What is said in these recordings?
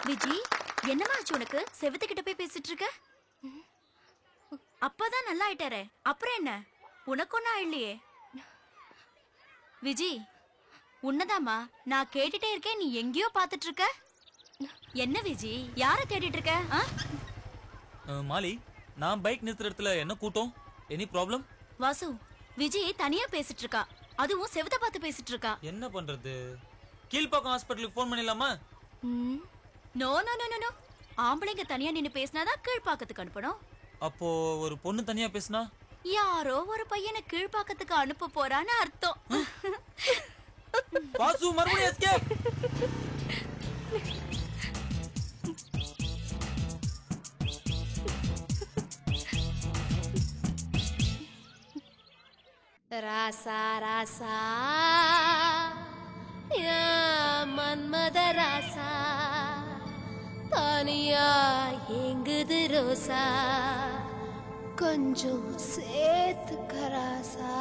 விஜி, என்னமா ஆச்சு உனக்கு? செவத்துக்கிட்ட போய் பேசிட்டு இருக்க? அப்பதான் நல்லா ஆயிட்டாரே, அப்புறம் என்ன? உனக்கு ஒன்னும் ஆயிடலையே. விஜி, உன்னதாமா நான் கேட்டுட்டே இருக்கேன், நீ எங்கேயோ பாத்துட்டு இருக்க. என்ன விஜி, யார தேடிட்டு இருக்க? மாலி, நான் பைக் நிறுத்துற இடத்துல என்ன கூட்டம்? Any problem? வாசு, விஜி தனியா பேசிட்டு இருக்கா, அதுவும் செவத்த பார்த்து பேசிட்டு இருக்கா. என்ன பண்றது? கீழ்பாக்கம் ஹாஸ்பிடலுக்கு போன் பண்ணிடலாமா? நோ நோ நோ நோ, ஆம்பளைங்க தனியா நின்னு பேசினாதான் கீழ்பாக்கத்துக்கு அனுப்பணும். அப்போ ஒரு பொண்ணு தனியா பேசினா? யாரோ ஒரு பையனை கீழ்பாக்கத்துக்கு அனுப்ப போறான்னு அர்த்தம். வாசு, மறுபடியும் எஸ்கேப். ராசா ராசா மன்மத ராசா தனியா எங்குது ரோசா கொஞ்சம் சேர்த்துக்க ராசா.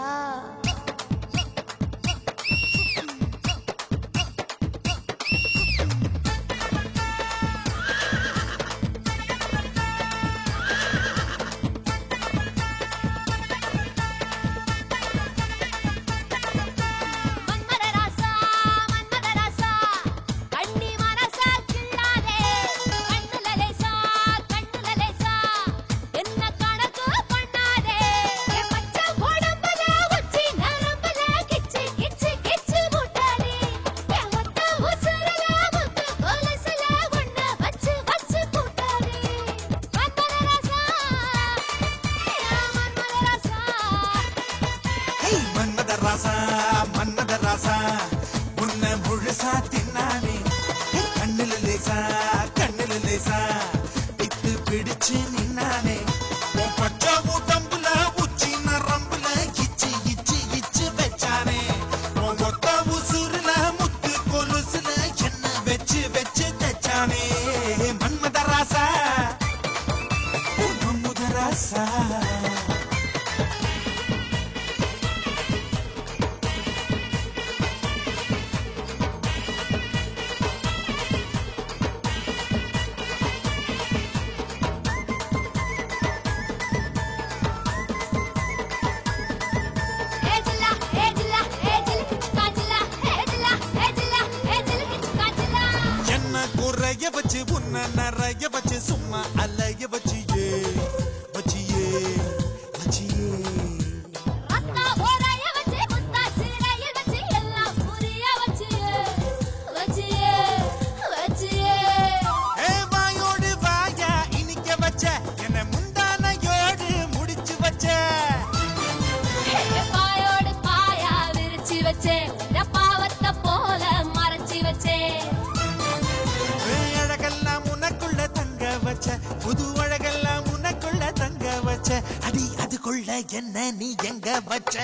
என்ன நீ எங்க வச்ச?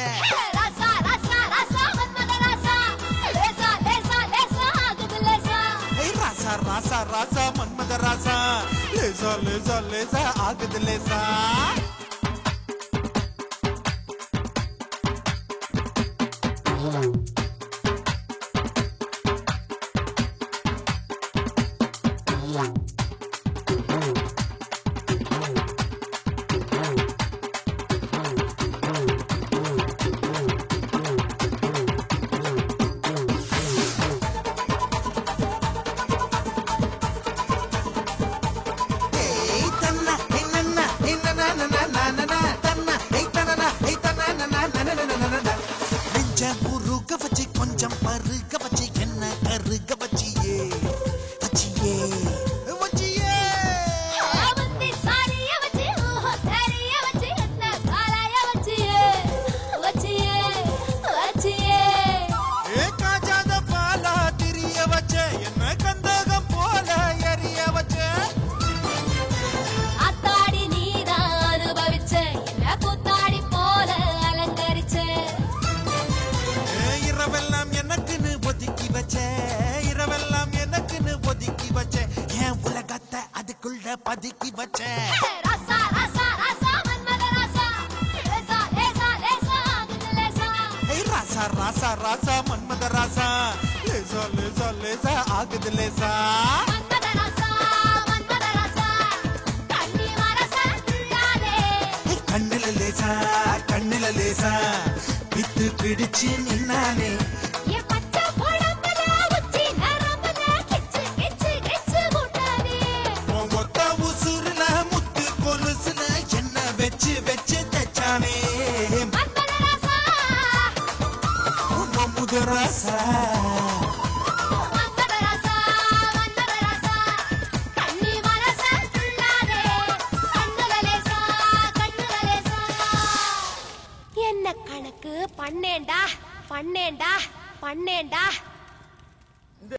ராசா ராசா ராசா மன்மத ராசா லேசா லேசா லேசா ஆகுது லேசா. ராசா ராசா ராசா மன்மத ராசா லேசா லேசா லேசா ஆகுது லேசா. பதுக்கி வச்ச ராசா ராசா ராசா மன்மத ராசா லேசா லேசா லேசா ஆகுது லேசா. ராசா ராசா ராசா மன்மத ராசா லேசா லேசா ஆகுது லேசா கண்ணுல லேசா கண்ணுல லேசா வித்து பிடிச்சு நின்னானே மொத்த உசுருல முத்து கொலுசுல என்ன வச்சு வச்சு தச்சானே முதராசா என்ன கணக்கு பண்ணேண்டா பண்ணேண்டா பண்ணேண்டா